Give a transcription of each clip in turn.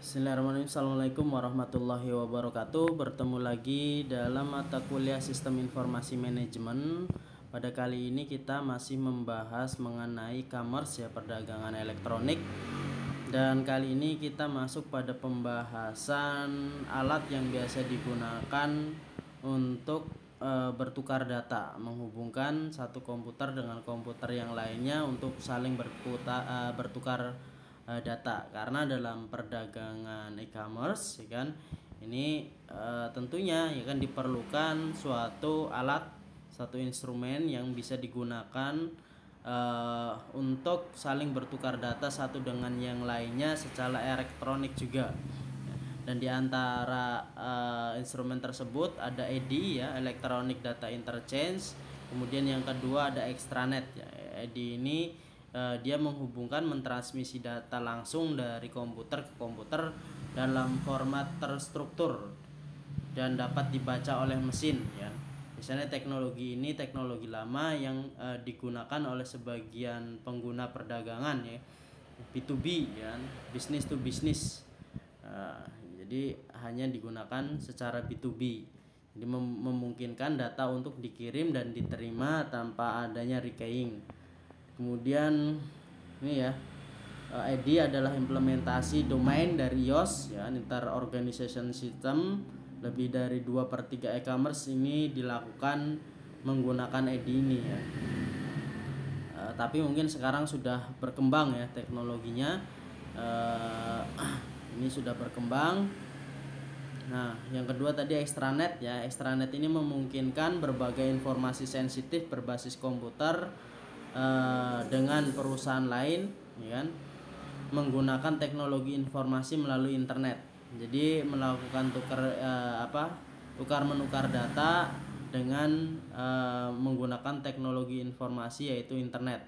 Bismillahirrahmanirrahim. Assalamualaikum warahmatullahi wabarakatuh. Bertemu lagi dalam mata kuliah Sistem Informasi Manajemen. Pada kali ini kita masih membahas mengenai e-commerce, ya, perdagangan elektronik. Dan kali ini kita masuk pada pembahasan alat yang biasa digunakan untuk bertukar data, menghubungkan satu komputer dengan komputer yang lainnya untuk saling bertukar data. Karena dalam perdagangan e-commerce, ya kan, ini tentunya, ya kan, diperlukan suatu alat, satu instrumen yang bisa digunakan untuk saling bertukar data satu dengan yang lainnya secara elektronik juga. Dan di antara instrumen tersebut ada EDI, ya, Electronic Data Interchange. Kemudian yang kedua ada extranet, ya. EDI ini dia menghubungkan, mentransmisi data langsung dari komputer ke komputer dalam format terstruktur dan dapat dibaca oleh mesin, ya. Misalnya teknologi ini teknologi lama yang digunakan oleh sebagian pengguna perdagangan, ya, B2B, ya, business to business. Jadi hanya digunakan secara B2B. Jadi memungkinkan data untuk dikirim dan diterima tanpa adanya rekeying. Kemudian ini, ya, ID adalah implementasi domain dari IOS, ya, Inter Organization System. Lebih dari 2/3 e-commerce ini dilakukan menggunakan ID ini, ya. Tapi mungkin sekarang sudah berkembang, ya, teknologinya. Ini sudah berkembang. Nah, yang kedua tadi extranet, ya. Extranet ini memungkinkan berbagai informasi sensitif berbasis komputer dengan perusahaan lain, ya kan, menggunakan teknologi informasi melalui internet. Jadi melakukan tukar menukar data dengan menggunakan teknologi informasi, yaitu internet,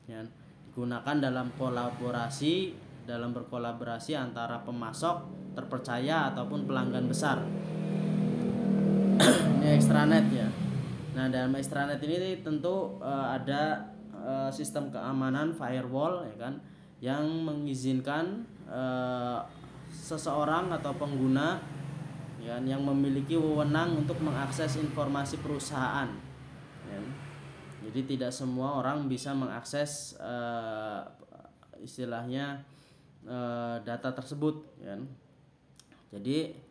ya. Digunakan dalam berkolaborasi antara pemasok terpercaya ataupun pelanggan besar. Ini extranet, ya. Nah, dalam extranet ini tentu ada sistem keamanan firewall, ya kan, yang mengizinkan seseorang atau pengguna, ya, yang memiliki wewenang untuk mengakses informasi perusahaan, ya. Jadi tidak semua orang bisa mengakses istilahnya data tersebut, ya. Jadi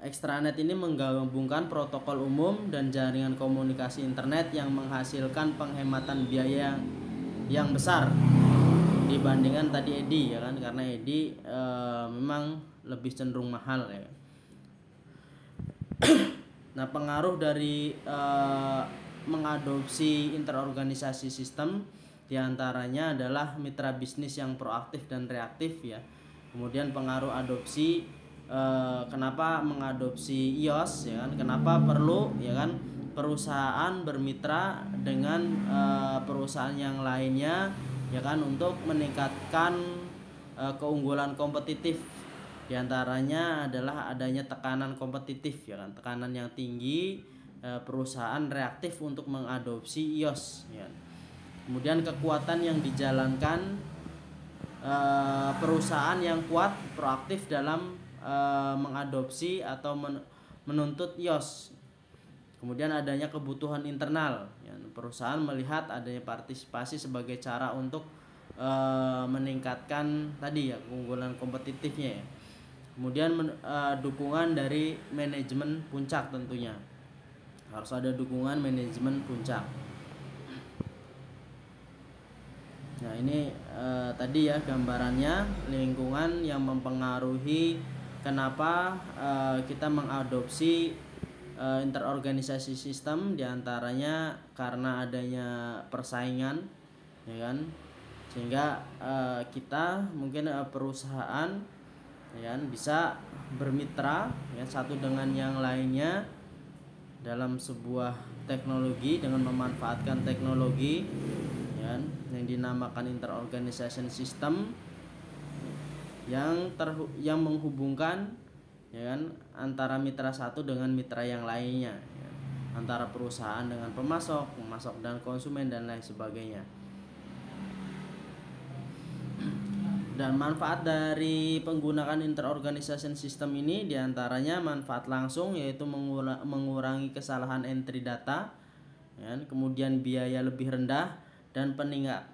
extranet ini menggabungkan protokol umum dan jaringan komunikasi internet yang menghasilkan penghematan biaya yang besar dibandingkan tadi EDI, ya kan, karena EDI memang lebih cenderung mahal, ya. Nah, pengaruh dari mengadopsi interorganisasi sistem diantaranya adalah mitra bisnis yang proaktif dan reaktif, ya. Kemudian pengaruh adopsi, kenapa mengadopsi IOS, ya kan, kenapa perlu, ya kan, perusahaan bermitra dengan perusahaan yang lainnya, ya kan, untuk meningkatkan keunggulan kompetitif. Di antaranya adalah adanya tekanan kompetitif, ya kan, tekanan yang tinggi, perusahaan reaktif untuk mengadopsi IOS, ya. Kemudian kekuatan yang dijalankan, perusahaan yang kuat proaktif dalam mengadopsi atau menuntut IOS. Kemudian adanya kebutuhan internal, ya, perusahaan melihat adanya partisipasi sebagai cara untuk meningkatkan tadi, ya, keunggulan kompetitifnya, ya. Kemudian dukungan dari manajemen puncak, tentunya harus ada dukungan manajemen puncak. Nah, ini tadi, ya, gambarannya lingkungan yang mempengaruhi kenapa kita mengadopsi interorganisasi sistem, diantaranya karena adanya persaingan, ya kan, sehingga kita mungkin perusahaan, ya kan, bisa bermitra, ya, satu dengan yang lainnya dalam sebuah teknologi dengan memanfaatkan teknologi, ya, yang dinamakan interorganization system yang menghubungkan, ya kan, antara mitra satu dengan mitra yang lainnya, ya, antara perusahaan dengan pemasok dan konsumen dan lain sebagainya. Dan manfaat dari penggunaan interorganization system ini diantaranya manfaat langsung yaitu mengurangi kesalahan entry data, ya, kemudian biaya lebih rendah dan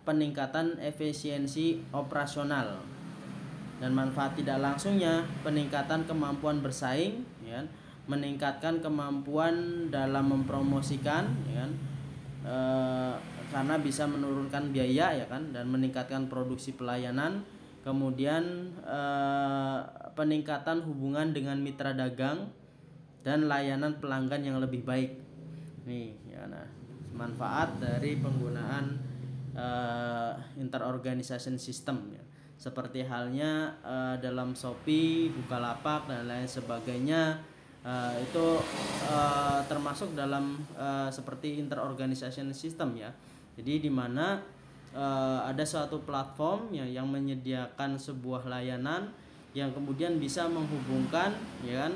peningkatan efisiensi operasional. Dan manfaat tidak langsungnya peningkatan kemampuan bersaing, ya, meningkatkan kemampuan dalam mempromosikan, ya, karena bisa menurunkan biaya, ya kan, dan meningkatkan produksi pelayanan. Kemudian peningkatan hubungan dengan mitra dagang dan layanan pelanggan yang lebih baik. Nih, ya, nah, manfaat dari penggunaan interorganization system, ya. Seperti halnya dalam Shopee, Bukalapak dan lain sebagainya, itu termasuk dalam seperti interorganization system, ya. Jadi di mana ada suatu platform yang menyediakan sebuah layanan yang kemudian bisa menghubungkan, ya kan,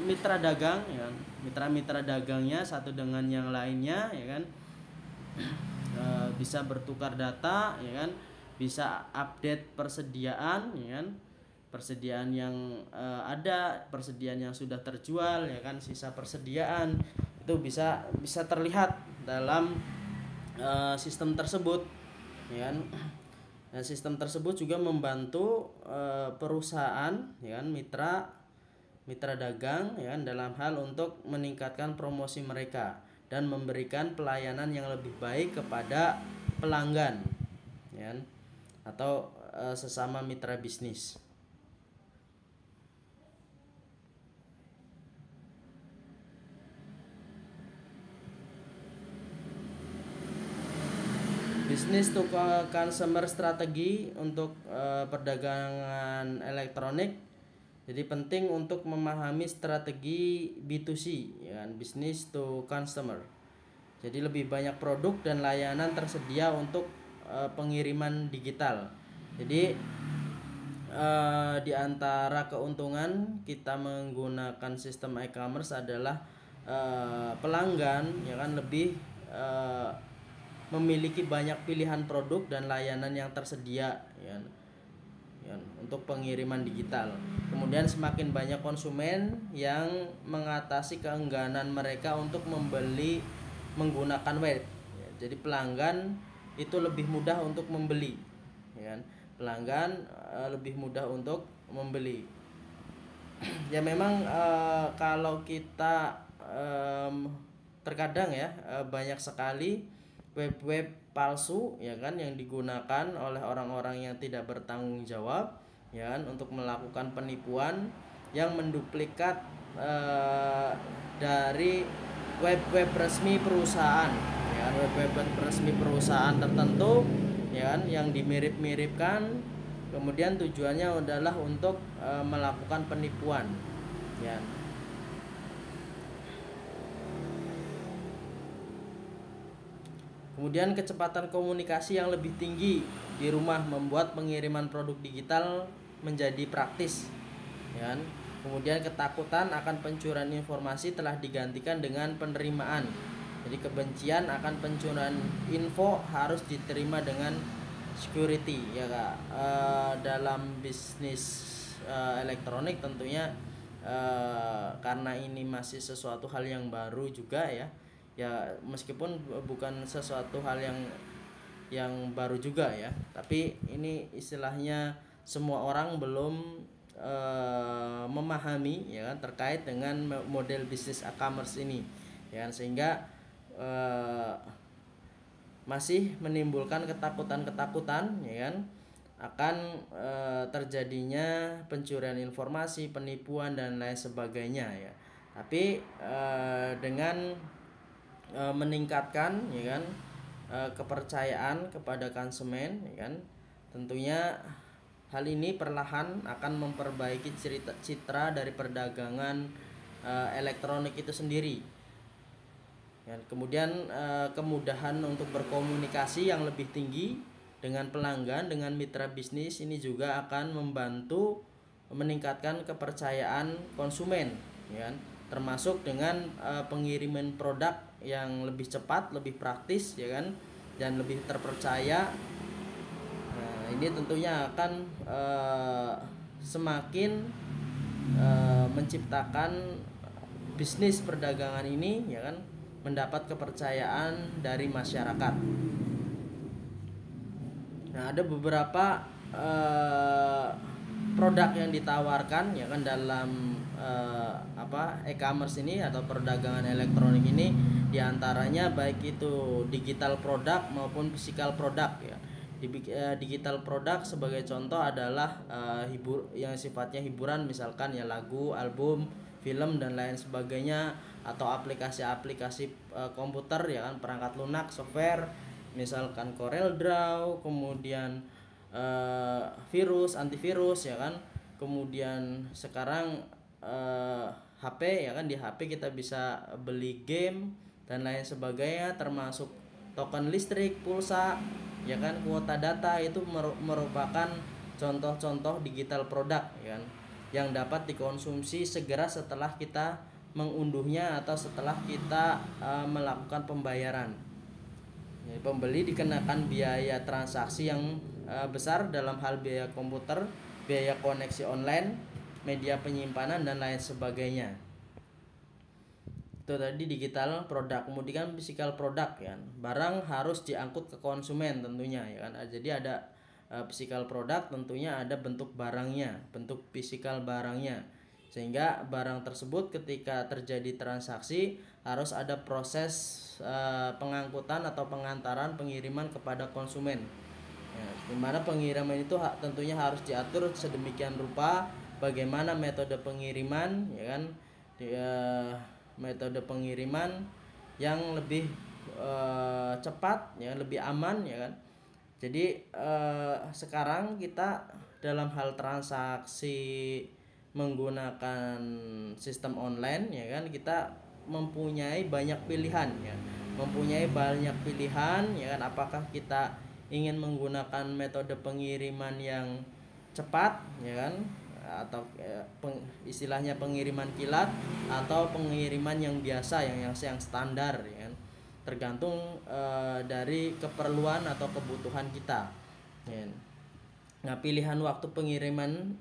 mitra dagang, ya, mitra-mitra dagangnya satu dengan yang lainnya, ya kan, bisa bertukar data, ya kan, bisa update persediaan, ya kan, persediaan yang ada, persediaan yang sudah terjual, ya kan, sisa persediaan itu bisa terlihat dalam sistem tersebut, ya kan. Dan sistem tersebut juga membantu perusahaan, ya kan, mitra dagang, ya kan, dalam hal untuk meningkatkan promosi mereka dan memberikan pelayanan yang lebih baik kepada pelanggan, ya kan, atau sesama mitra bisnis. Business to consumer strategi untuk perdagangan elektronik. Jadi penting untuk memahami strategi B2C, ya kan, business to consumer. Jadi lebih banyak produk dan layanan tersedia untuk pengiriman digital. Jadi di antara keuntungan kita menggunakan sistem e-commerce adalah pelanggan, ya kan, lebih memiliki banyak pilihan produk dan layanan yang tersedia, ya, untuk pengiriman digital. Kemudian semakin banyak konsumen yang mengatasi keengganan mereka untuk membeli menggunakan web, ya, jadi pelanggan itu lebih mudah untuk membeli, ya, pelanggan lebih mudah untuk membeli. Ya memang kalau kita terkadang, ya, banyak sekali web palsu, ya kan, yang digunakan oleh orang-orang yang tidak bertanggung jawab, ya kan, untuk melakukan penipuan yang menduplikat dari web resmi perusahaan, ya, web resmi perusahaan tertentu, ya kan, yang dimirip-miripkan, kemudian tujuannya adalah untuk melakukan penipuan, ya. Kemudian kecepatan komunikasi yang lebih tinggi di rumah membuat pengiriman produk digital menjadi praktis, ya kan? Kemudian ketakutan akan pencurian informasi telah digantikan dengan penerimaan. Jadi kebencian akan pencurian info harus diterima dengan security, ya Kak. Dalam bisnis elektronik tentunya karena ini masih sesuatu hal yang baru juga, ya. Ya meskipun bukan sesuatu hal yang baru juga, ya, tapi ini istilahnya semua orang belum memahami, ya kan, terkait dengan model bisnis e-commerce ini, ya kan, sehingga masih menimbulkan ketakutan, ya kan, akan terjadinya pencurian informasi, penipuan dan lain sebagainya, ya. Tapi dengan meningkatkan, ya kan, kepercayaan kepada konsumen, ya kan, tentunya hal ini perlahan akan memperbaiki citra dari perdagangan elektronik itu sendiri, ya. Kemudian kemudahan untuk berkomunikasi yang lebih tinggi dengan pelanggan, dengan mitra bisnis ini juga akan membantu meningkatkan kepercayaan konsumen, ya kan, termasuk dengan pengiriman produk yang lebih cepat, lebih praktis, ya kan, dan lebih terpercaya. Nah, Nah, ini tentunya akan semakin menciptakan bisnis perdagangan ini ya kan mendapat kepercayaan dari masyarakat. Nah, ada beberapa produk yang ditawarkan ya kan dalam e-commerce ini atau perdagangan elektronik ini, diantaranya baik itu digital produk maupun physical produk ya. Digital produk sebagai contoh adalah yang sifatnya hiburan, misalkan ya lagu, album, film dan lain sebagainya, atau aplikasi-aplikasi komputer ya kan, perangkat lunak, software, misalkan CorelDRAW, kemudian antivirus ya kan, kemudian sekarang HP ya kan, di HP kita bisa beli game dan lain sebagainya, termasuk token listrik, pulsa ya kan, kuota data. Itu merupakan contoh-contoh digital produk ya kan, yang dapat dikonsumsi segera setelah kita mengunduhnya atau setelah kita melakukan pembayaran. Jadi, pembeli dikenakan biaya transaksi yang besar dalam hal biaya komputer, biaya koneksi online, media penyimpanan dan lain sebagainya. Itu tadi digital produk. Kemudian physical produk ya, barang harus diangkut ke konsumen tentunya ya kan. Jadi ada physical produk, tentunya ada bentuk barangnya, bentuk physical barangnya, sehingga barang tersebut ketika terjadi transaksi harus ada proses pengangkutan atau pengantaran, pengiriman kepada konsumen ya, dimana pengiriman itu tentunya harus diatur sedemikian rupa, bagaimana metode pengiriman ya kan, metode pengiriman yang lebih cepat ya, lebih aman ya kan. Jadi sekarang kita dalam hal transaksi menggunakan sistem online ya kan, kita mempunyai banyak pilihan ya, ya kan. Apakah kita ingin menggunakan metode pengiriman yang cepat ya kan, atau istilahnya pengiriman kilat, atau pengiriman yang biasa yang standar ya kan, tergantung dari keperluan atau kebutuhan kita ya. Nah, pilihan waktu pengiriman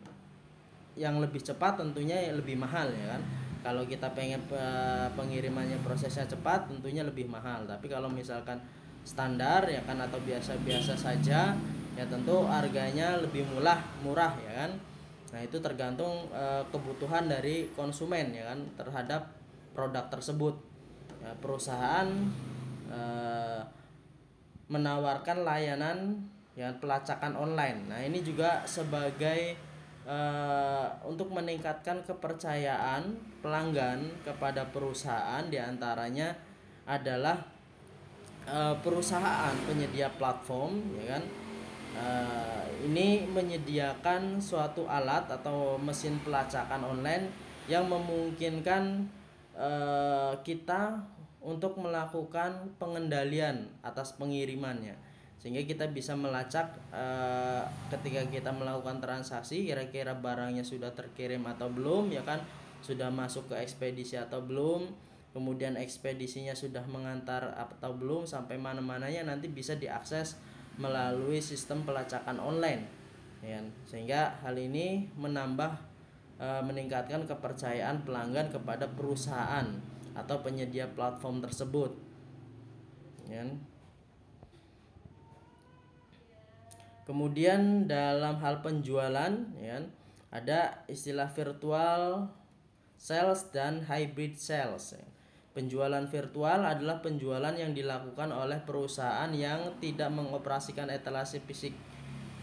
yang lebih cepat tentunya lebih mahal ya kan. Kalau kita pengen pengirimannya prosesnya cepat, tentunya lebih mahal. Tapi kalau misalkan standar ya kan, atau biasa-biasa saja ya, tentu harganya lebih murah ya kan. Nah, itu tergantung kebutuhan dari konsumen ya kan terhadap produk tersebut ya. Perusahaan menawarkan layanan ya pelacakan online. Nah, ini juga sebagai untuk meningkatkan kepercayaan pelanggan kepada perusahaan, diantaranya adalah perusahaan penyedia platform ya kan. Ini menyediakan suatu alat atau mesin pelacakan online yang memungkinkan kita untuk melakukan pengendalian atas pengirimannya, sehingga kita bisa melacak ketika kita melakukan transaksi, kira-kira barangnya sudah terkirim atau belum ya kan, sudah masuk ke ekspedisi atau belum, kemudian ekspedisinya sudah mengantar atau belum, sampai mana-mananya nanti bisa diakses melalui sistem pelacakan online ya kan? Sehingga hal ini meningkatkan kepercayaan pelanggan kepada perusahaan atau penyedia platform tersebut ya kan? Kemudian dalam hal penjualan ya, ada istilah virtual sales dan hybrid sales. Penjualan virtual adalah penjualan yang dilakukan oleh perusahaan yang tidak mengoperasikan etalase fisik.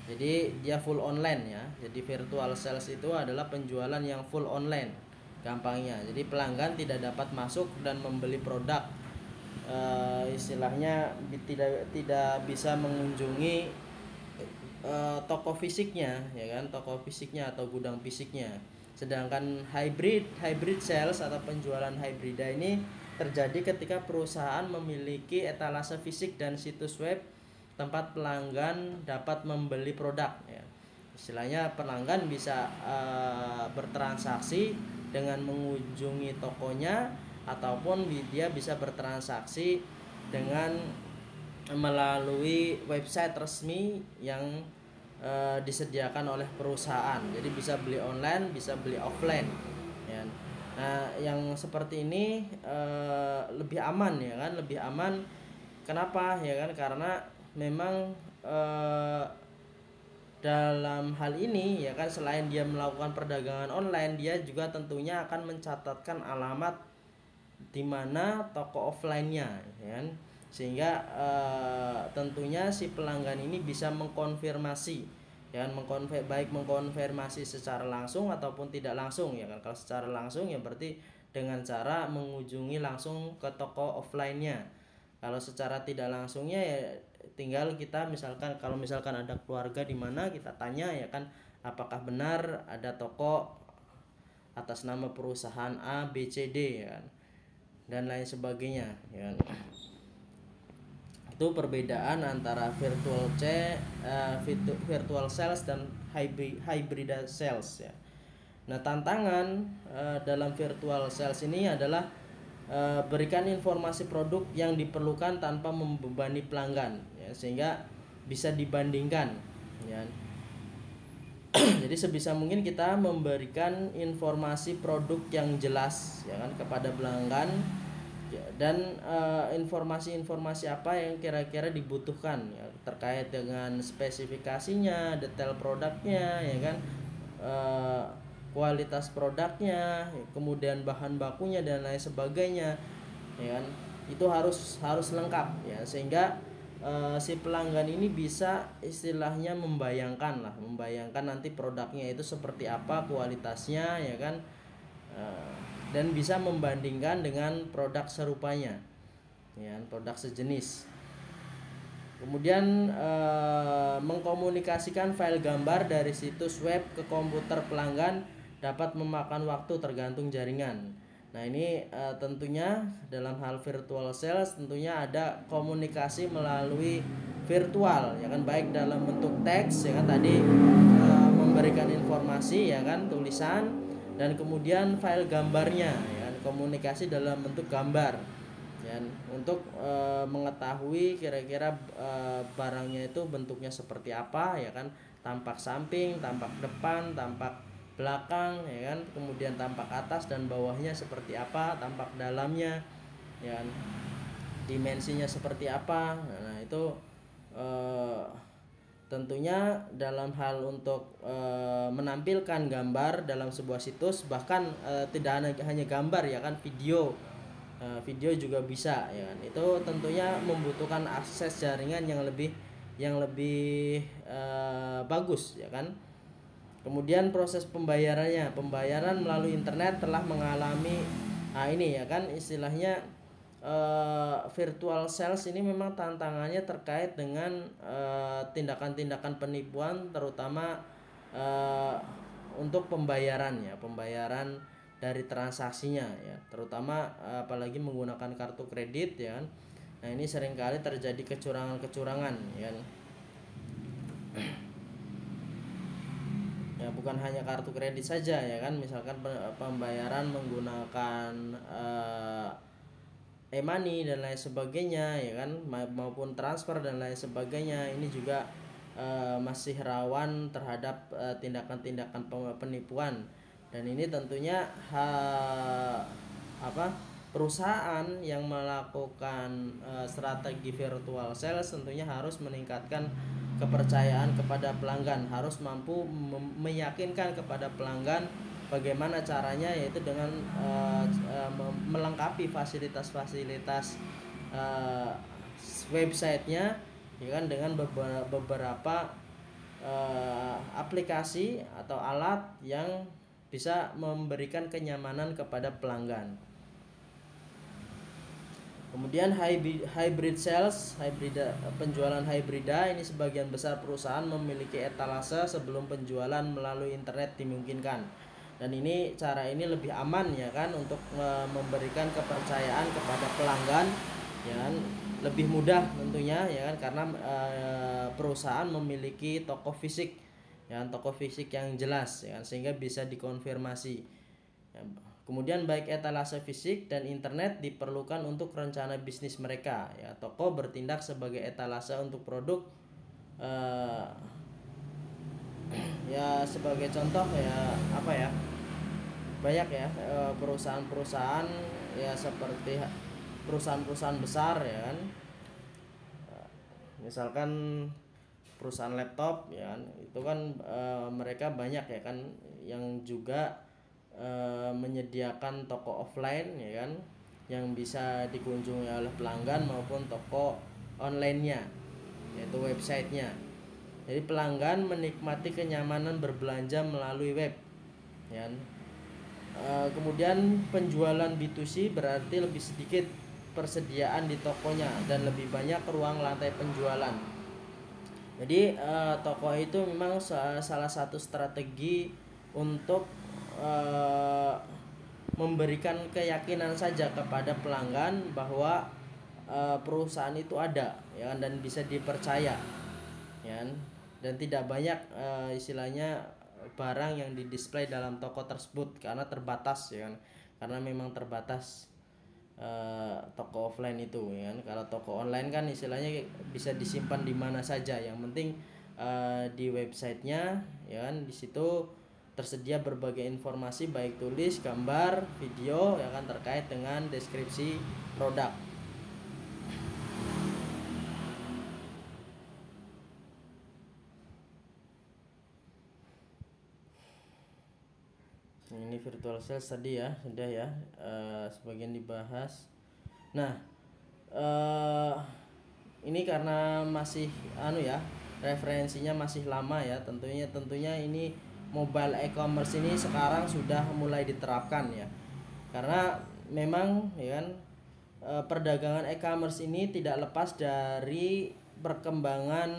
Jadi dia full online ya. Jadi virtual sales itu adalah penjualan yang full online. Gampangnya, jadi pelanggan tidak dapat masuk dan membeli produk. Istilahnya tidak bisa mengunjungi toko fisiknya ya kan, toko fisiknya atau gudang fisiknya. Sedangkan hybrid sales atau penjualan hibrida ini terjadi ketika perusahaan memiliki etalase fisik dan situs web tempat pelanggan dapat membeli produk ya. Istilahnya pelanggan bisa bertransaksi dengan mengunjungi tokonya, ataupun dia bisa bertransaksi dengan melalui website resmi yang disediakan oleh perusahaan. Jadi bisa beli online, bisa beli offline ya. Nah, yang seperti ini lebih aman ya kan, lebih aman. Kenapa ya kan? Karena memang dalam hal ini ya kan, selain dia melakukan perdagangan online, dia juga tentunya akan mencatatkan alamat di mana toko offline-nya ya kan, sehingga tentunya si pelanggan ini bisa mengkonfirmasi ya kan, baik mengkonfirmasi secara langsung ataupun tidak langsung ya kan. Kalau secara langsung ya berarti dengan cara mengunjungi langsung ke toko offline-nya. Kalau secara tidak langsungnya ya tinggal kita kalau misalkan ada keluarga di mana, kita tanya ya kan, apakah benar ada toko atas nama perusahaan A B C D ya kan, dan lain sebagainya ya kan. Itu perbedaan antara virtual sales dan hybrid sales ya. Nah, tantangan dalam virtual sales ini adalah berikan informasi produk yang diperlukan tanpa membebani pelanggan ya, sehingga bisa dibandingkan ya. Jadi sebisa mungkin kita memberikan informasi produk yang jelas ya kan kepada pelanggan ya, dan informasi-informasi apa yang kira-kira dibutuhkan ya, terkait dengan spesifikasinya, detail produknya ya kan, kualitas produknya, kemudian bahan bakunya dan lain sebagainya ya kan. Itu harus lengkap ya, sehingga si pelanggan ini bisa istilahnya membayangkan nanti produknya itu seperti apa kualitasnya ya kan, dan bisa membandingkan dengan produk serupanya ya, produk sejenis. Kemudian mengkomunikasikan file gambar dari situs web ke komputer pelanggan dapat memakan waktu tergantung jaringan. Nah, ini tentunya dalam hal virtual sales tentunya ada komunikasi melalui virtual ya kan, baik dalam bentuk teks ya kan, tadi memberikan informasi ya kan, tulisan, dan kemudian file gambarnya ya kan, komunikasi dalam bentuk gambar ya, untuk mengetahui kira-kira barangnya itu bentuknya seperti apa ya kan, tampak samping, tampak depan, tampak belakang ya kan, kemudian tampak atas dan bawahnya seperti apa, tampak dalamnya ya kan, dimensinya seperti apa. Nah, itu tentunya dalam hal untuk menampilkan gambar dalam sebuah situs, bahkan tidak hanya gambar ya kan, video juga bisa ya kan. Itu tentunya membutuhkan akses jaringan yang lebih bagus ya kan. Kemudian proses pembayaran melalui internet telah mengalami ini ya kan, istilahnya virtual sales ini memang tantangannya terkait dengan tindakan-tindakan penipuan, terutama untuk pembayaran dari transaksinya ya, terutama apalagi menggunakan kartu kredit ya kan. Nah, ini seringkali terjadi kecurangan ya kan. Ya, bukan hanya kartu kredit saja ya kan, misalkan pembayaran menggunakan e-money dan lain sebagainya ya kan, maupun transfer dan lain sebagainya, ini juga masih rawan terhadap tindakan-tindakan penipuan. Dan ini tentunya perusahaan yang melakukan strategi virtual sales tentunya harus meningkatkan kepercayaan kepada pelanggan, harus mampu meyakinkan kepada pelanggan bagaimana caranya, yaitu dengan melengkapi fasilitas-fasilitas websitenya ya kan, dengan beberapa aplikasi atau alat yang bisa memberikan kenyamanan kepada pelanggan. Kemudian hybrid sales, penjualan hibrida, ini sebagian besar perusahaan memiliki etalase sebelum penjualan melalui internet dimungkinkan. Dan ini cara ini lebih aman ya kan, untuk memberikan kepercayaan kepada pelanggan ya kan, lebih mudah tentunya ya kan, karena perusahaan memiliki toko fisik ya, toko fisik yang jelas ya kan, sehingga bisa dikonfirmasi ya. Kemudian baik etalase fisik dan internet diperlukan untuk rencana bisnis mereka ya. Toko bertindak sebagai etalase untuk produk sebagai contoh ya apa ya, banyak ya perusahaan-perusahaan ya seperti perusahaan-perusahaan besar ya kan. Misalkan perusahaan laptop ya kan, itu kan mereka banyak ya kan yang juga menyediakan toko offline ya kan, yang bisa dikunjungi oleh pelanggan maupun toko online-nya, yaitu websitenya. Jadi pelanggan menikmati kenyamanan berbelanja melalui web ya kan. Kemudian penjualan B2C berarti lebih sedikit persediaan di tokonya dan lebih banyak ruang lantai penjualan. Jadi toko itu memang salah satu strategi untuk memberikan keyakinan saja kepada pelanggan bahwa perusahaan itu ada ya kan, dan bisa dipercaya ya kan? Dan tidak banyak istilahnya barang yang didisplay dalam toko tersebut karena terbatas ya kan, karena memang terbatas toko offline itu ya kan. Kalau toko online kan istilahnya bisa disimpan di mana saja, yang penting di websitenya ya kan, di situ tersedia berbagai informasi baik tulis, gambar, video ya kan, terkait dengan deskripsi produk. Ini virtual sales tadi ya, sudah ya sebagian dibahas. Nah ini karena masih ya referensinya masih lama ya, tentunya ini mobile e-commerce ini sekarang sudah mulai diterapkan ya, karena memang ya kan perdagangan e-commerce ini tidak lepas dari perkembangan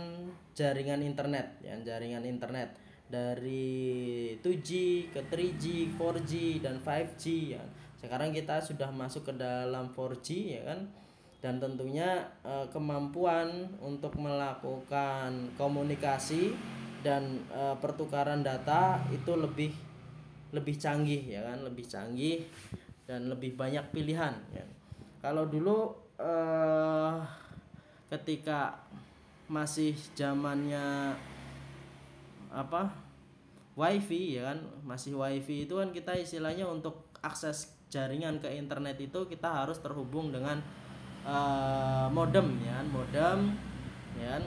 jaringan internet ya, jaringan internet dari 2G ke 3G, 4G dan 5G ya. Sekarang kita sudah masuk ke dalam 4G ya kan. Dan tentunya kemampuan untuk melakukan komunikasi dan pertukaran data itu lebih canggih ya kan, lebih canggih dan lebih banyak pilihan ya. Kalau dulu ketika masih zamannya wifi ya kan, masih wifi itu kan kita istilahnya untuk akses jaringan ke internet itu kita harus terhubung dengan modem ya kan,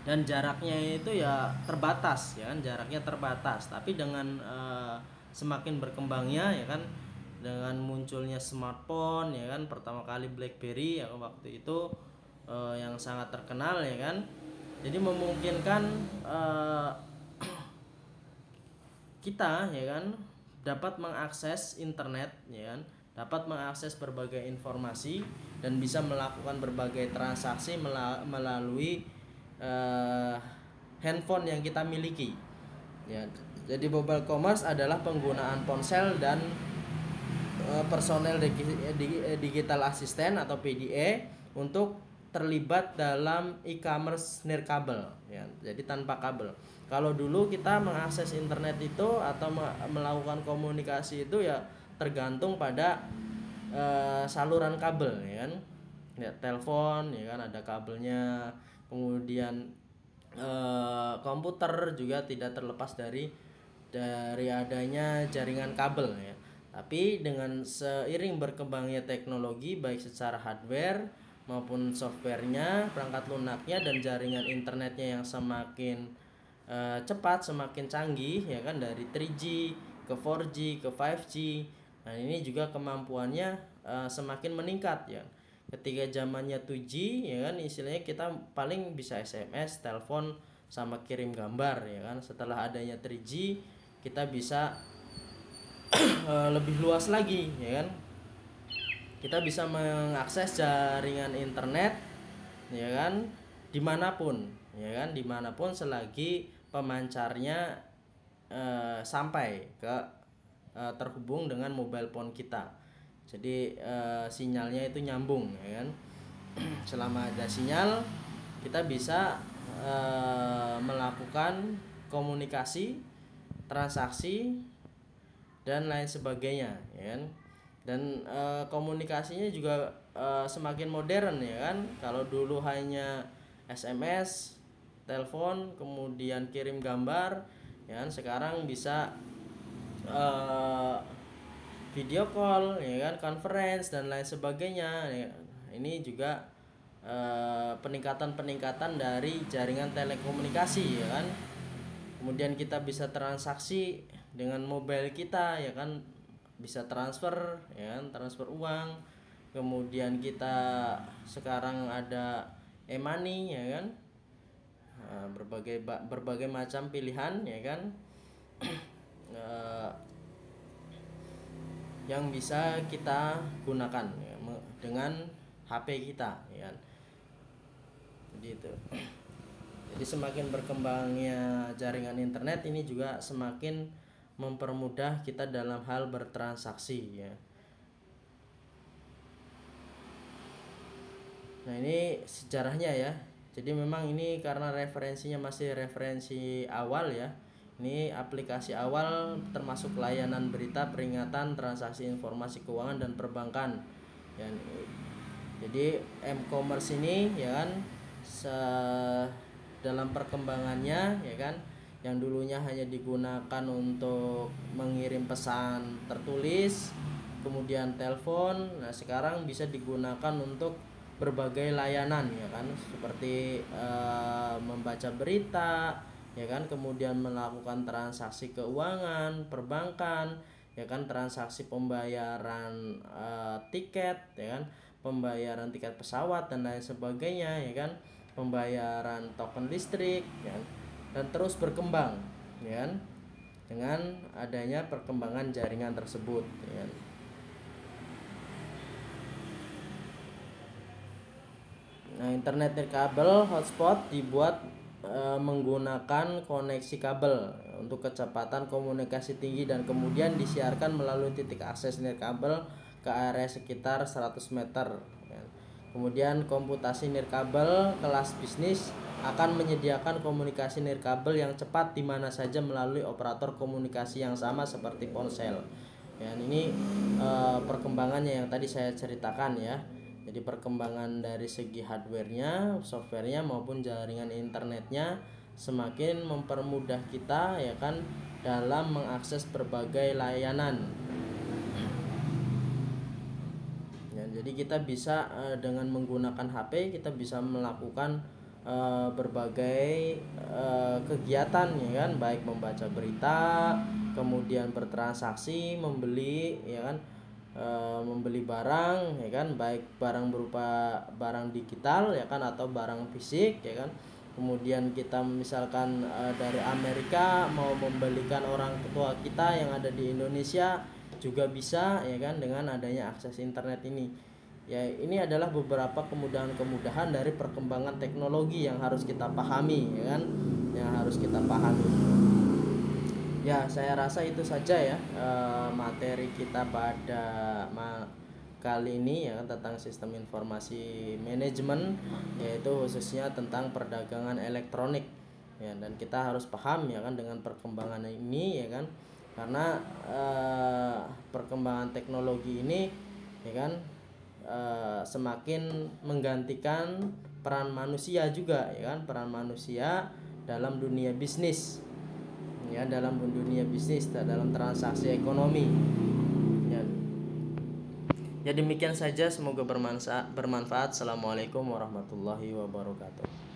dan jaraknya itu ya terbatas ya kan, jaraknya terbatas. Tapi dengan semakin berkembangnya ya kan, dengan munculnya smartphone ya kan, pertama kali BlackBerry ya waktu itu yang sangat terkenal ya kan, jadi memungkinkan kita ya kan dapat mengakses internet ya kan, dapat mengakses berbagai informasi dan bisa melakukan berbagai transaksi melalui handphone yang kita miliki ya. Jadi mobile commerce adalah penggunaan ponsel dan personel digital assistant atau PDA untuk terlibat dalam e-commerce nirkabel ya, jadi tanpa kabel. Kalau dulu kita mengakses internet itu atau melakukan komunikasi itu ya tergantung pada saluran kabel ya kan, ya telepon ya kan ada kabelnya, kemudian komputer juga tidak terlepas dari adanya jaringan kabel ya. Tapi dengan seiring berkembangnya teknologi baik secara hardware maupun softwarenya, perangkat lunaknya dan jaringan internetnya yang semakin cepat, semakin canggih ya kan, dari 3G ke 4G ke 5G. Nah, ini juga kemampuannya semakin meningkat ya. Ketika zamannya 2G ya kan, istilahnya kita paling bisa SMS, telepon sama kirim gambar ya kan. Setelah adanya 3G kita bisa lebih luas lagi ya kan. Kita bisa mengakses jaringan internet ya kan dimanapun ya kan, dimanapun selagi pemancarnya sampai ke terhubung dengan mobile phone kita. Jadi sinyalnya itu nyambung ya kan. Selama ada sinyal kita bisa melakukan komunikasi, transaksi dan lain sebagainya ya kan. Dan komunikasinya juga semakin modern ya kan. Kalau dulu hanya SMS, telepon, kemudian kirim gambar, ya kan. Sekarang bisa video call, ya kan, conference dan lain sebagainya, ya. Ini juga peningkatan dari jaringan telekomunikasi, ya kan. Kemudian kita bisa transaksi dengan mobile kita, ya kan, bisa transfer, ya kan, transfer uang. Kemudian kita sekarang ada e-money, ya kan. Berbagai macam pilihan, ya kan, yang bisa kita gunakan, ya, dengan HP kita, ya kan. Gitu. Jadi semakin berkembangnya jaringan internet ini juga semakin mempermudah kita dalam hal bertransaksi, ya. Nah, ini sejarahnya ya. Jadi memang ini karena referensinya masih referensi awal, ya. Ini aplikasi awal termasuk layanan berita, peringatan, transaksi informasi keuangan dan perbankan. Ya, jadi m-commerce ini, ya kan, dalam perkembangannya, ya kan, yang dulunya hanya digunakan untuk mengirim pesan tertulis, kemudian telepon, nah sekarang bisa digunakan untuk berbagai layanan, ya kan, seperti membaca berita, ya kan, kemudian melakukan transaksi keuangan, perbankan, ya kan, transaksi pembayaran tiket, ya kan, pembayaran tiket pesawat dan lain sebagainya, ya kan, pembayaran token listrik, ya, dan terus berkembang, ya kan, dengan adanya perkembangan jaringan tersebut, ya. Nah, internet nirkabel hotspot dibuat menggunakan koneksi kabel untuk kecepatan komunikasi tinggi dan kemudian disiarkan melalui titik akses nirkabel ke area sekitar 100 meter. Kemudian komputasi nirkabel kelas bisnis akan menyediakan komunikasi nirkabel yang cepat di mana saja melalui operator komunikasi yang sama seperti ponsel. Ya, ini perkembangannya yang tadi saya ceritakan, ya. Jadi perkembangan dari segi hardware-nya, software-nya maupun jaringan internetnya semakin mempermudah kita, ya kan, dalam mengakses berbagai layanan. Ya, jadi kita bisa dengan menggunakan HP kita bisa melakukan berbagai kegiatan, ya kan, baik membaca berita, kemudian bertransaksi, membeli, ya kan, membeli barang, ya kan, baik barang berupa barang digital, ya kan, atau barang fisik, ya kan. Kemudian kita misalkan dari Amerika mau membelikan orang tua kita yang ada di Indonesia juga bisa, ya kan, dengan adanya akses internet ini. Ya, ini adalah beberapa kemudahan-kemudahan dari perkembangan teknologi yang harus kita pahami, ya kan, yang harus kita pahami. Ya, saya rasa itu saja ya materi kita pada kali ini, ya, tentang sistem informasi manajemen, yaitu khususnya tentang perdagangan elektronik, ya. Dan kita harus paham, ya kan, dengan perkembangan ini, ya kan, karena perkembangan teknologi ini, ya kan, semakin menggantikan peran manusia juga, ya kan, peran manusia dalam dunia bisnis, ya, dalam dunia bisnis, dalam transaksi ekonomi, ya. Ya, demikian saja, semoga bermanfaat. Assalamualaikum warahmatullahi wabarakatuh.